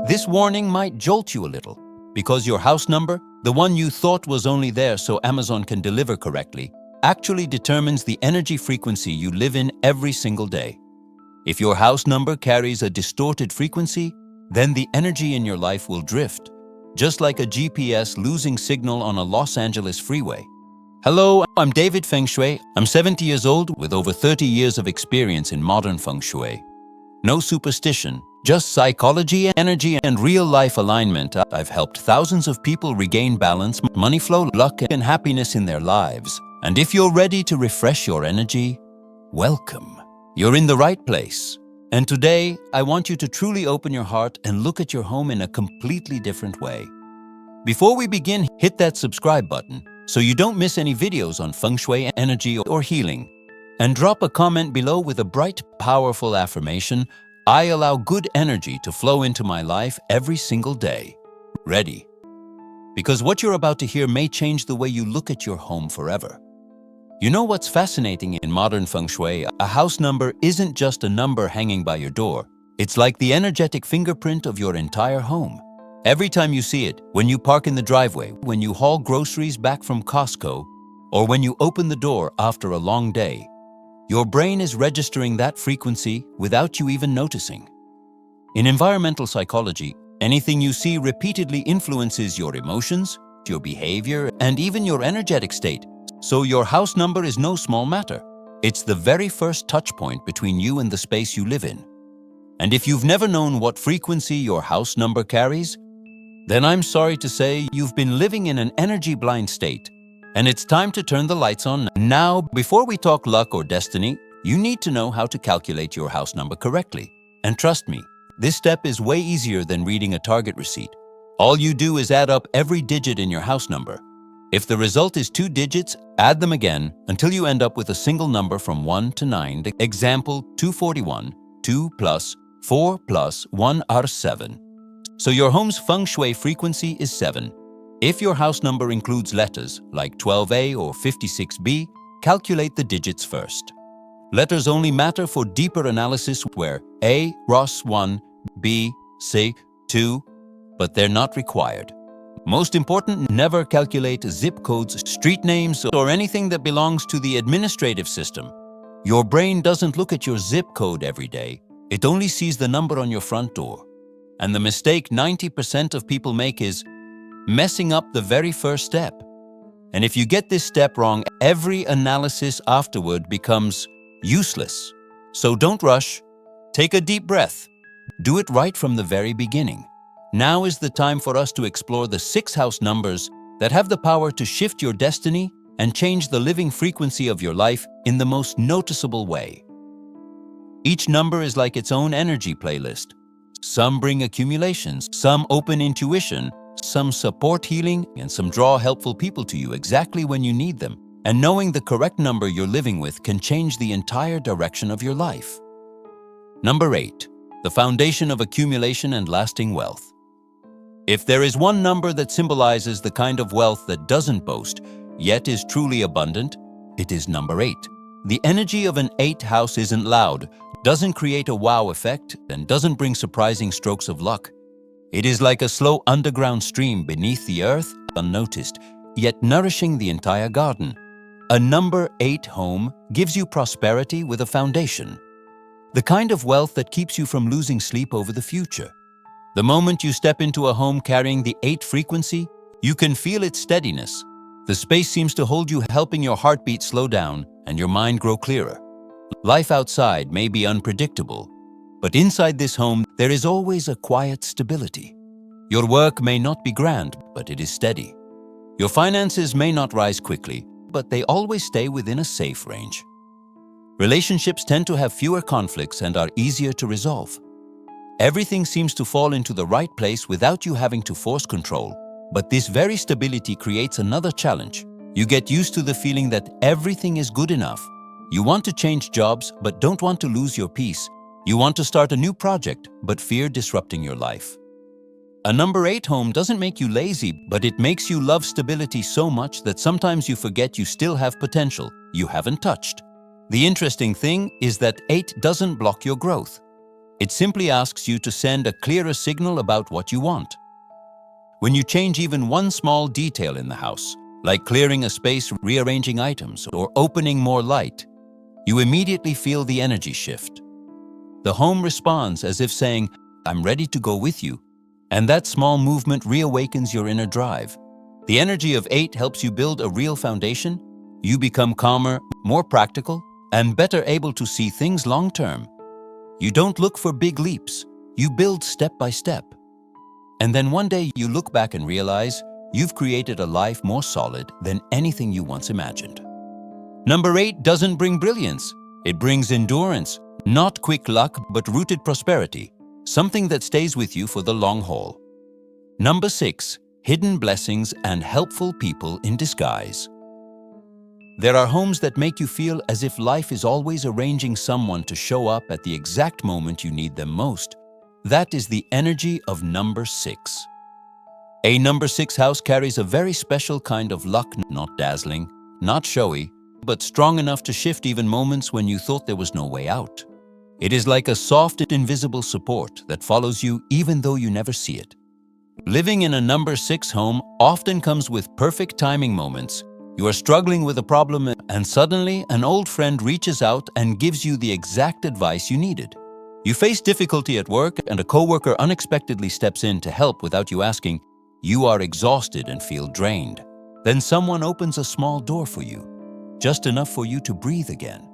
This warning might jolt you a little, because your house number, the one you thought was only there so Amazon can deliver correctly, actually determines the energy frequency you live in every single day. If your house number carries a distorted frequency, then the energy in your life will drift, just like a GPS losing signal on a Los Angeles freeway. Hello, I'm David Feng Shui. I'm 70 years old with over 30 years of experience in modern Feng Shui. No superstition, just psychology, energy, and real-life alignment. I've helped thousands of people regain balance, money flow, luck, and happiness in their lives. And if you're ready to refresh your energy, welcome. You're in the right place. And today, I want you to truly open your heart and look at your home in a completely different way. Before we begin, hit that subscribe button so you don't miss any videos on Feng Shui, energy, or healing. And drop a comment below with a bright, powerful affirmation. I allow good energy to flow into my life every single day. Ready? Because what you're about to hear may change the way you look at your home forever. You know what's fascinating in modern Feng Shui? A house number isn't just a number hanging by your door. It's like the energetic fingerprint of your entire home. Every time you see it, when you park in the driveway, when you haul groceries back from Costco, or when you open the door after a long day, your brain is registering that frequency without you even noticing. In environmental psychology, anything you see repeatedly influences your emotions, your behavior, and even your energetic state. So your house number is no small matter. It's the very first touch point between you and the space you live in. And if you've never known what frequency your house number carries, then I'm sorry to say you've been living in an energy-blind state. And it's time to turn the lights on. Now, before we talk luck or destiny, you need to know how to calculate your house number correctly. And trust me, this step is way easier than reading a Target receipt. All you do is add up every digit in your house number. If the result is 2 digits, add them again until you end up with a single number from 1 to 9. Example 241, 2 plus 4 plus 1 are 7. So your home's Feng Shui frequency is 7. If your house number includes letters like 12A or 56B, calculate the digits first. Letters only matter for deeper analysis where A, Ross 1, B, C, 2, but they're not required. Most important, never calculate zip codes, street names, or anything that belongs to the administrative system. Your brain doesn't look at your zip code every day. It only sees the number on your front door. And the mistake 90% of people make is messing up the very first step. And if you get this step wrong, every analysis afterward becomes useless. So don't rush. Take a deep breath. Do it right from the very beginning. Now is the time for us to explore the 6 house numbers that have the power to shift your destiny and change the living frequency of your life in the most noticeable way. Each number is like its own energy playlist. Some bring accumulations, some open intuition, some support healing, and some draw helpful people to you exactly when you need them. And knowing the correct number you're living with can change the entire direction of your life. Number 8, the foundation of accumulation and lasting wealth. If there is one number that symbolizes the kind of wealth that doesn't boast, yet is truly abundant, it is number 8. The energy of an 8 house isn't loud, doesn't create a wow effect, and doesn't bring surprising strokes of luck. It is like a slow underground stream beneath the earth, unnoticed, yet nourishing the entire garden. A number 8 home gives you prosperity with a foundation. The kind of wealth that keeps you from losing sleep over the future. The moment you step into a home carrying the 8 frequency, you can feel its steadiness. The space seems to hold you, helping your heartbeat slow down and your mind grow clearer. Life outside may be unpredictable, but inside this home, there is always a quiet stability. Your work may not be grand, but it is steady. Your finances may not rise quickly, but they always stay within a safe range. Relationships tend to have fewer conflicts and are easier to resolve. Everything seems to fall into the right place without you having to force control. But this very stability creates another challenge. You get used to the feeling that everything is good enough. You want to change jobs, but don't want to lose your peace. You want to start a new project, but fear disrupting your life. A number 8 home doesn't make you lazy, but it makes you love stability so much that sometimes you forget you still have potential you haven't touched. The interesting thing is that 8 doesn't block your growth. It simply asks you to send a clearer signal about what you want. When you change even one small detail in the house, like clearing a space, rearranging items, or opening more light, you immediately feel the energy shift. The home responds as if saying, "I'm ready to go with you," and that small movement reawakens your inner drive. The energy of 8 helps you build a real foundation. You become calmer, more practical, and better able to see things long-term. You don't look for big leaps, you build step by step. And then one day you look back and realize you've created a life more solid than anything you once imagined. Number 8 doesn't bring brilliance, it brings endurance, not quick luck but rooted prosperity, something that stays with you for the long haul. Number 6, hidden blessings and helpful people in disguise. There are homes that make you feel as if life is always arranging someone to show up at the exact moment you need them most. That is the energy of number 6. A number 6 house carries a very special kind of luck, not dazzling, not showy, but strong enough to shift even moments when you thought there was no way out. It is like a soft, invisible support that follows you even though you never see it. Living in a number 6 home often comes with perfect timing moments. You are struggling with a problem and suddenly an old friend reaches out and gives you the exact advice you needed. You face difficulty at work and a coworker unexpectedly steps in to help without you asking. You are exhausted and feel drained. Then someone opens a small door for you, just enough for you to breathe again.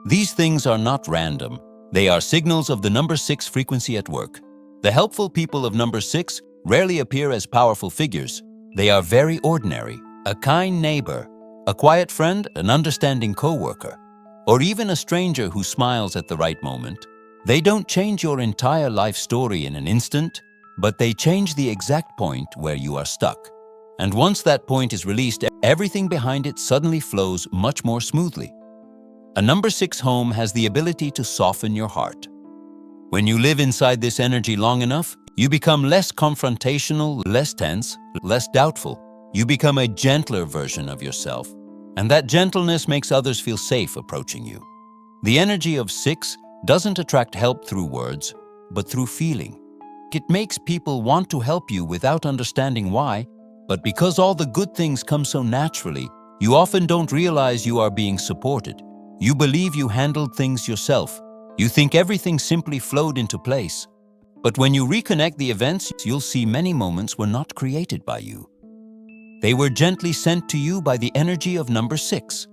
These things are not random. They are signals of the number 6 frequency at work. The helpful people of number 6 rarely appear as powerful figures. They are very ordinary. A kind neighbor, a quiet friend, an understanding coworker, or even a stranger who smiles at the right moment. They don't change your entire life story in an instant, but they change the exact point where you are stuck. And once that point is released, everything behind it suddenly flows much more smoothly. A number 6 home has the ability to soften your heart. When you live inside this energy long enough, you become less confrontational, less tense, less doubtful. You become a gentler version of yourself, and that gentleness makes others feel safe approaching you. The energy of 6 doesn't attract help through words, but through feeling. It makes people want to help you without understanding why, but because all the good things come so naturally, you often don't realize you are being supported. You believe you handled things yourself. You think everything simply flowed into place. But when you reconnect the events, you'll see many moments were not created by you. They were gently sent to you by the energy of number 6.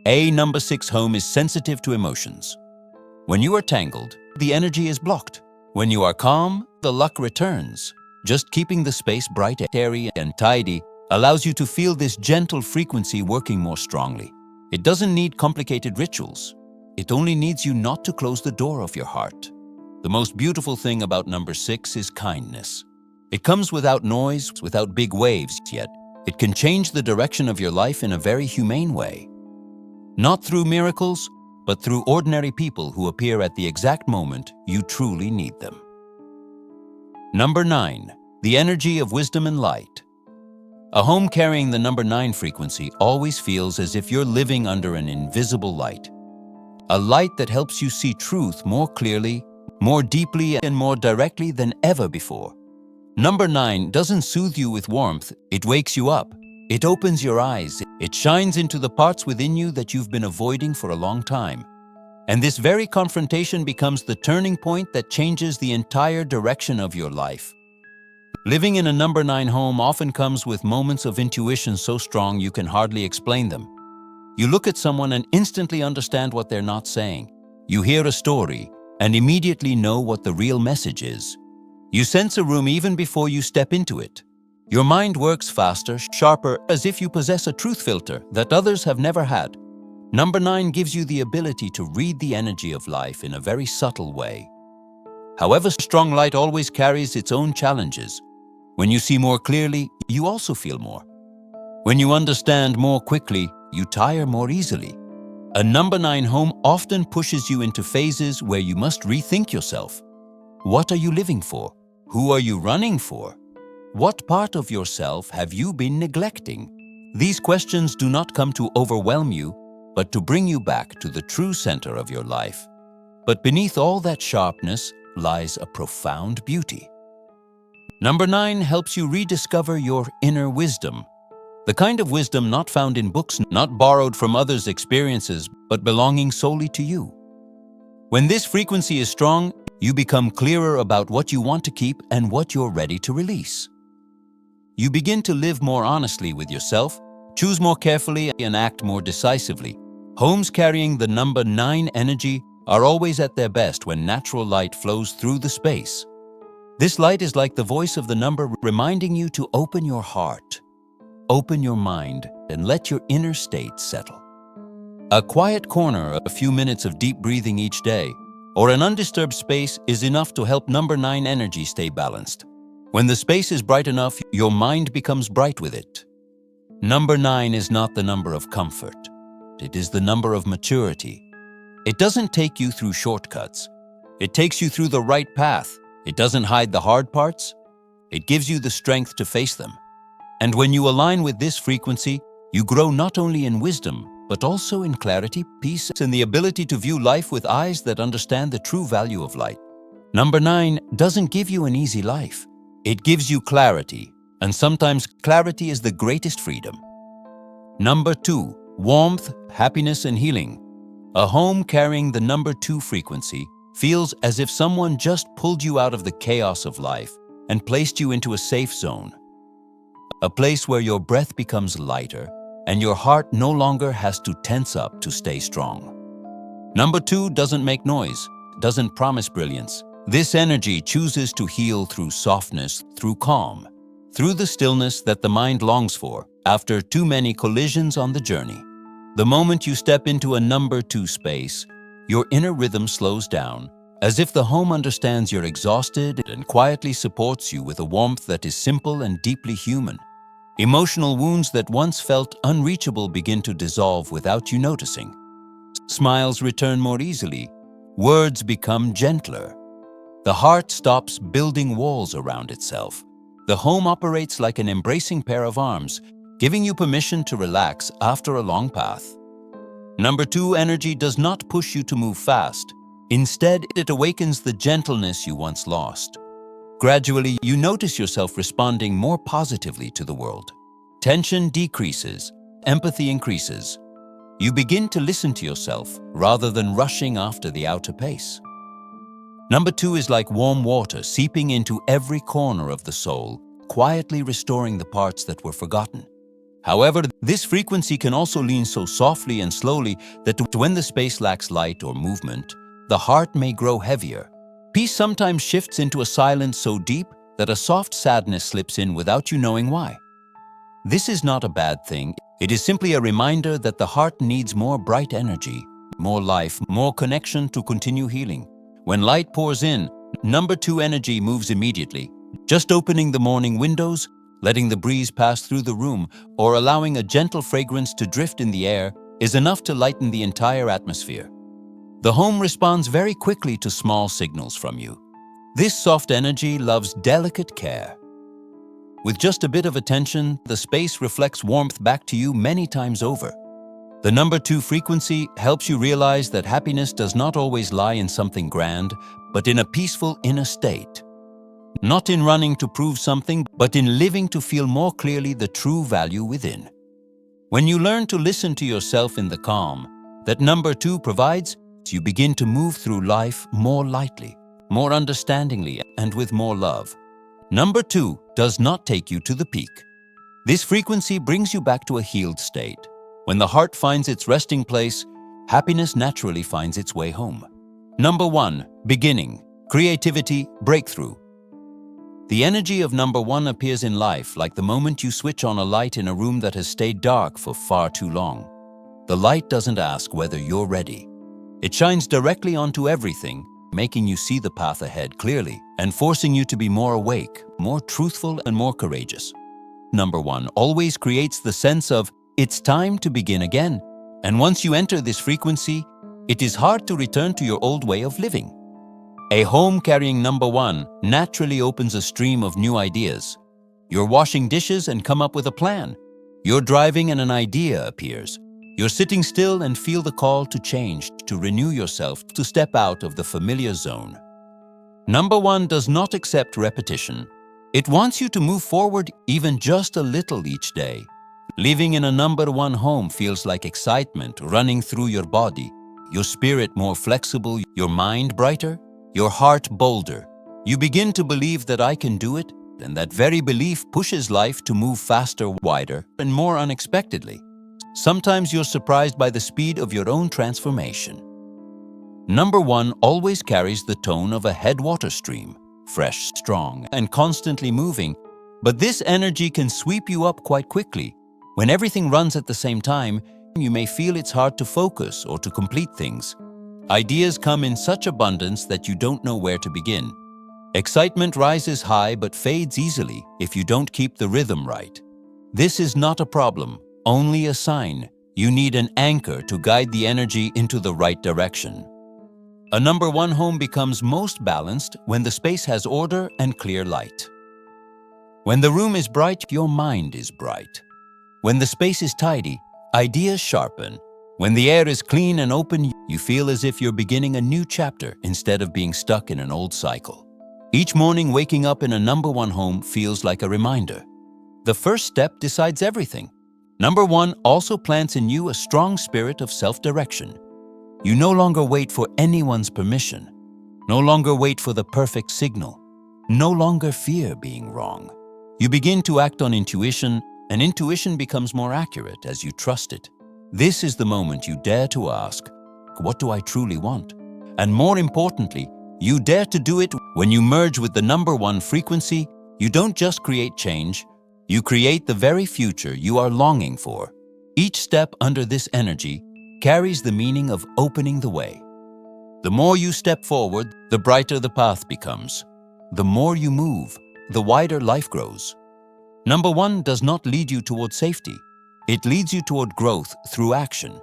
A number 6 home is sensitive to emotions. When you are tangled, the energy is blocked. When you are calm, the luck returns. Just keeping the space bright, airy, and tidy allows you to feel this gentle frequency working more strongly. It doesn't need complicated rituals. It only needs you not to close the door of your heart. The most beautiful thing about number 6 is kindness. It comes without noise, without big waves, yet it can change the direction of your life in a very humane way. Not through miracles, but through ordinary people who appear at the exact moment you truly need them. Number 9, the energy of wisdom and light. A home carrying the number 9 frequency always feels as if you're living under an invisible light. A light that helps you see truth more clearly, more deeply, and more directly than ever before. Number 9 doesn't soothe you with warmth, it wakes you up. It opens your eyes, it shines into the parts within you that you've been avoiding for a long time. And this very confrontation becomes the turning point that changes the entire direction of your life. Living in a number 9 home often comes with moments of intuition so strong you can hardly explain them. You look at someone and instantly understand what they're not saying. You hear a story and immediately know what the real message is. You sense a room even before you step into it. Your mind works faster, sharper, as if you possess a truth filter that others have never had. Number 9 gives you the ability to read the energy of life in a very subtle way. However, strong light always carries its own challenges. When you see more clearly, you also feel more. When you understand more quickly, you tire more easily. A number 9 home often pushes you into phases where you must rethink yourself. What are you living for? Who are you running for? What part of yourself have you been neglecting? These questions do not come to overwhelm you, but to bring you back to the true center of your life. But beneath all that sharpness lies a profound beauty. Number 9 helps you rediscover your inner wisdom. The kind of wisdom not found in books, not borrowed from others' experiences, but belonging solely to you. When this frequency is strong, you become clearer about what you want to keep and what you're ready to release. You begin to live more honestly with yourself, choose more carefully, and act more decisively. Homes carrying the number 9 energy are always at their best when natural light flows through the space. This light is like the voice of the number, reminding you to open your heart, open your mind, and let your inner state settle. A quiet corner, a few minutes of deep breathing each day, or an undisturbed space is enough to help number 9 energy stay balanced. When the space is bright enough, your mind becomes bright with it. Number 9 is not the number of comfort. It is the number of maturity. It doesn't take you through shortcuts. It takes you through the right path. It doesn't hide the hard parts. It gives you the strength to face them. And when you align with this frequency, you grow not only in wisdom, but also in clarity, peace, and the ability to view life with eyes that understand the true value of light. Number 9 doesn't give you an easy life. It gives you clarity, and sometimes clarity is the greatest freedom. Number 2, warmth, happiness, and healing. A home carrying the number 2 frequency feels as if someone just pulled you out of the chaos of life and placed you into a safe zone. A place where your breath becomes lighter and your heart no longer has to tense up to stay strong. Number 2 doesn't make noise, doesn't promise brilliance. This energy chooses to heal through softness, through calm, through the stillness that the mind longs for after too many collisions on the journey. The moment you step into a number 2 space, your inner rhythm slows down, as if the home understands you're exhausted and quietly supports you with a warmth that is simple and deeply human. Emotional wounds that once felt unreachable begin to dissolve without you noticing. Smiles return more easily. Words become gentler. The heart stops building walls around itself. The home operates like an embracing pair of arms, giving you permission to relax after a long path. Number 2 energy does not push you to move fast. Instead, it awakens the gentleness you once lost. Gradually, you notice yourself responding more positively to the world. Tension decreases, empathy increases. You begin to listen to yourself rather than rushing after the outer pace. Number 2 is like warm water seeping into every corner of the soul, quietly restoring the parts that were forgotten. However, this frequency can also lean so softly and slowly that when the space lacks light or movement, the heart may grow heavier. Peace sometimes shifts into a silence so deep that a soft sadness slips in without you knowing why. This is not a bad thing. It is simply a reminder that the heart needs more bright energy, more life, more connection to continue healing. When light pours in, number 2 energy moves immediately. Just opening the morning windows, letting the breeze pass through the room, or allowing a gentle fragrance to drift in the air is enough to lighten the entire atmosphere. The home responds very quickly to small signals from you. This soft energy loves delicate care. With just a bit of attention, the space reflects warmth back to you many times over. The number 2 frequency helps you realize that happiness does not always lie in something grand, but in a peaceful inner state. Not in running to prove something, but in living to feel more clearly the true value within. When you learn to listen to yourself in the calm that number 2 provides, you begin to move through life more lightly, more understandingly, and with more love. Number 2 does not take you to the peak. This frequency brings you back to a healed state. When the heart finds its resting place, happiness naturally finds its way home. Number 1, beginning, creativity, breakthrough. The energy of number 1 appears in life like the moment you switch on a light in a room that has stayed dark for far too long. The light doesn't ask whether you're ready. It shines directly onto everything, making you see the path ahead clearly and forcing you to be more awake, more truthful, and more courageous. Number 1 always creates the sense of it's time to begin again. And once you enter this frequency, it is hard to return to your old way of living. A home carrying number 1 naturally opens a stream of new ideas. You're washing dishes and come up with a plan. You're driving and an idea appears. You're sitting still and feel the call to change, to renew yourself, to step out of the familiar zone. Number 1 does not accept repetition. It wants you to move forward even just a little each day. Living in a number 1 home feels like excitement running through your body, your spirit more flexible, your mind brighter, your heart bolder. You begin to believe that I can do it, and that very belief pushes life to move faster, wider, and more unexpectedly. Sometimes you're surprised by the speed of your own transformation. Number 1 always carries the tone of a headwater stream, fresh, strong, and constantly moving, but this energy can sweep you up quite quickly. When everything runs at the same time, you may feel it's hard to focus or to complete things. Ideas come in such abundance that you don't know where to begin. Excitement rises high but fades easily if you don't keep the rhythm right. This is not a problem, only a sign. You need an anchor to guide the energy into the right direction. A number 1 home becomes most balanced when the space has order and clear light. When the room is bright, your mind is bright. When the space is tidy, ideas sharpen. When the air is clean and open, you feel as if you're beginning a new chapter instead of being stuck in an old cycle. Each morning, waking up in a number 1 home feels like a reminder. The first step decides everything. Number 1 also plants in you a strong spirit of self-direction. You no longer wait for anyone's permission, no longer wait for the perfect signal, no longer fear being wrong. You begin to act on intuition, and intuition becomes more accurate as you trust it. This is the moment you dare to ask, what do I truly want? And more importantly, you dare to do it. When you merge with the number 1 frequency, you don't just create change, you create the very future you are longing for. Each step under this energy carries the meaning of opening the way. The more you step forward, the brighter the path becomes. The more you move, the wider life grows. Number 1 does not lead you toward safety. It leads you toward growth through action.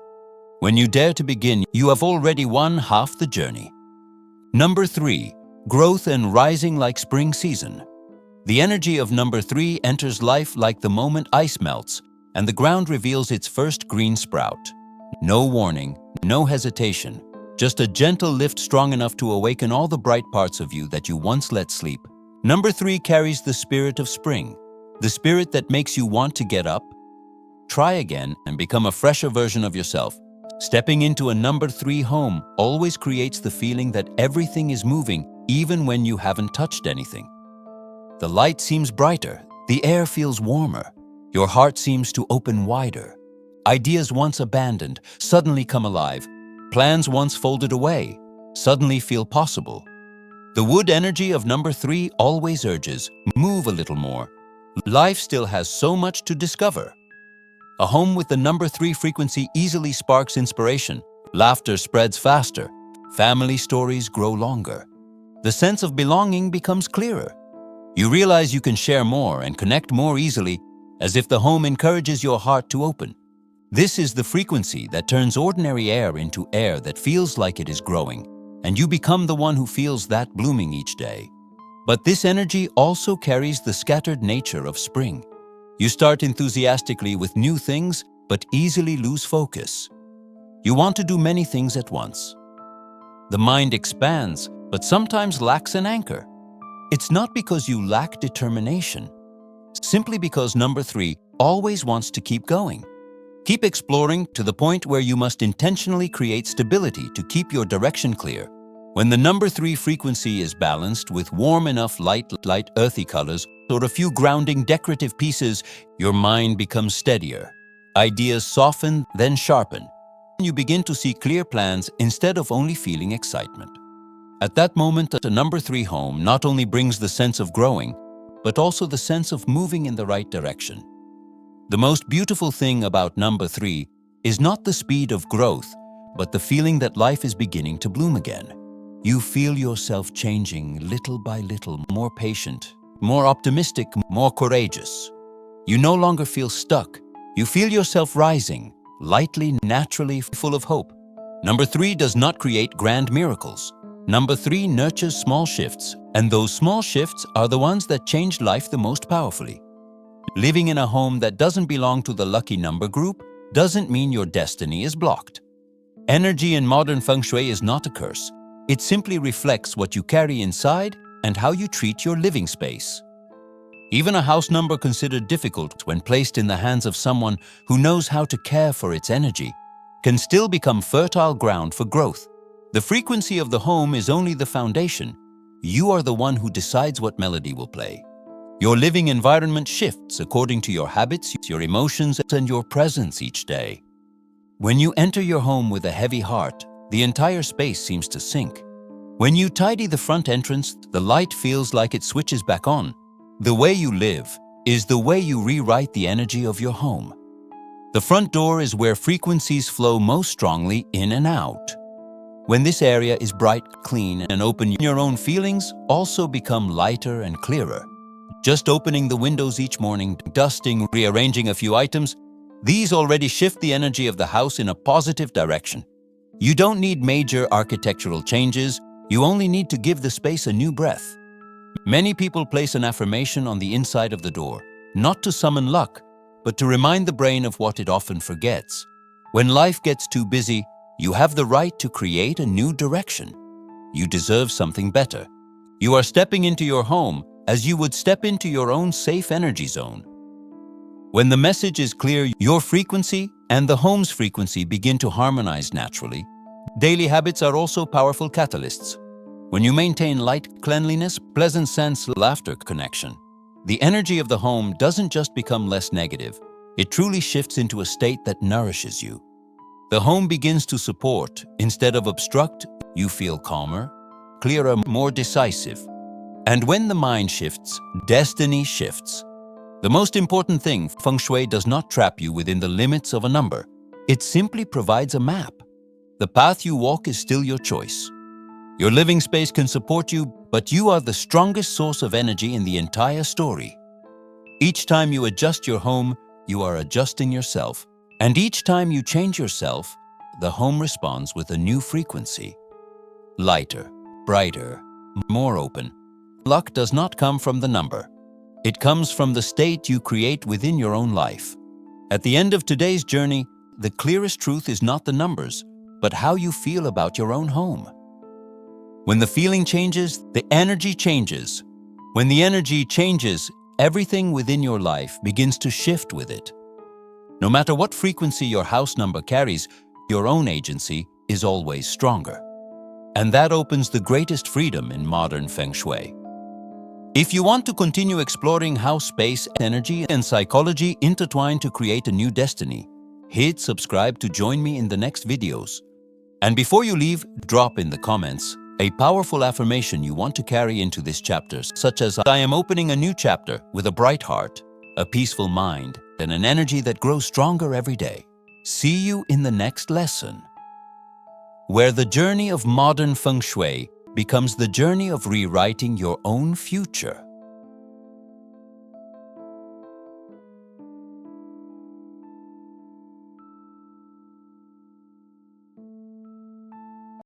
When you dare to begin, you have already won half the journey. Number 3, growth and rising like spring season. The energy of number 3 enters life like the moment ice melts and the ground reveals its first green sprout. No warning, no hesitation, just a gentle lift strong enough to awaken all the bright parts of you that you once let sleep. Number 3 carries the spirit of spring, the spirit that makes you want to get up, try again, and become a fresher version of yourself. Stepping into a number 3 home always creates the feeling that everything is moving even when you haven't touched anything. The light seems brighter, the air feels warmer, your heart seems to open wider. Ideas once abandoned suddenly come alive. Plans once folded away suddenly feel possible. The wood energy of number 3 always urges, move a little more. Life still has so much to discover. A home with the number 3 frequency easily sparks inspiration. Laughter spreads faster. Family stories grow longer. The sense of belonging becomes clearer. You realize you can share more and connect more easily, as if the home encourages your heart to open. This is the frequency that turns ordinary air into air that feels like it is growing, and you become the one who feels that blooming each day. But this energy also carries the scattered nature of spring. You start enthusiastically with new things, but easily lose focus. You want to do many things at once. The mind expands, but sometimes lacks an anchor. It's not because you lack determination, simply because number 3 always wants to keep going. Keep exploring to the point where you must intentionally create stability to keep your direction clear. When the number 3 frequency is balanced with warm enough light earthy colors or a few grounding decorative pieces, your mind becomes steadier. Ideas soften, then sharpen. You begin to see clear plans instead of only feeling excitement. At that moment, a number 3 home not only brings the sense of growing, but also the sense of moving in the right direction. The most beautiful thing about number 3 is not the speed of growth, but the feeling that life is beginning to bloom again. You feel yourself changing little by little, more patient, more optimistic, more courageous. You no longer feel stuck. You feel yourself rising, lightly, naturally, full of hope. Number 3 does not create grand miracles. Number 3 nurtures small shifts, and those small shifts are the ones that change life the most powerfully. Living in a home that doesn't belong to the lucky number group doesn't mean your destiny is blocked. Energy in modern Feng Shui is not a curse. It simply reflects what you carry inside and how you treat your living space. Even a house number considered difficult when placed in the hands of someone who knows how to care for its energy can still become fertile ground for growth. The frequency of the home is only the foundation. You are the one who decides what melody will play. Your living environment shifts according to your habits, your emotions, and your presence each day. When you enter your home with a heavy heart, the entire space seems to sink. When you tidy the front entrance, the light feels like it switches back on. The way you live is the way you rewrite the energy of your home. The front door is where frequencies flow most strongly in and out. When this area is bright, clean, and open, your own feelings also become lighter and clearer. Just opening the windows each morning, dusting, rearranging a few items, these already shift the energy of the house in a positive direction. You don't need major architectural changes, you only need to give the space a new breath. Many people place an affirmation on the inside of the door, not to summon luck, but to remind the brain of what it often forgets. When life gets too busy, you have the right to create a new direction. You deserve something better. You are stepping into your home as you would step into your own safe energy zone. When the message is clear, your frequency and the home's frequency begin to harmonize naturally. Daily habits are also powerful catalysts. When you maintain light, cleanliness, pleasant sense, laughter, connection, the energy of the home doesn't just become less negative, it truly shifts into a state that nourishes you. The home begins to support instead of obstruct. You feel calmer, clearer, more decisive. And when the mind shifts, destiny shifts. The most important thing, Feng Shui does not trap you within the limits of a number. It simply provides a map. The path you walk is still your choice. Your living space can support you, but you are the strongest source of energy in the entire story. Each time you adjust your home, you are adjusting yourself. And each time you change yourself, the home responds with a new frequency. Lighter, brighter, more open. Luck does not come from the number. It comes from the state you create within your own life. At the end of today's journey, the clearest truth is not the numbers, but how you feel about your own home. When the feeling changes, the energy changes. When the energy changes, everything within your life begins to shift with it. No matter what frequency your house number carries, your own agency is always stronger. And that opens the greatest freedom in modern Feng Shui. If you want to continue exploring how space, energy, and psychology intertwine to create a new destiny, hit subscribe to join me in the next videos. And before you leave, drop in the comments a powerful affirmation you want to carry into this chapter, such as, I am opening a new chapter with a bright heart, a peaceful mind, and an energy that grows stronger every day. See you in the next lesson, where the journey of modern Feng Shui becomes the journey of rewriting your own future.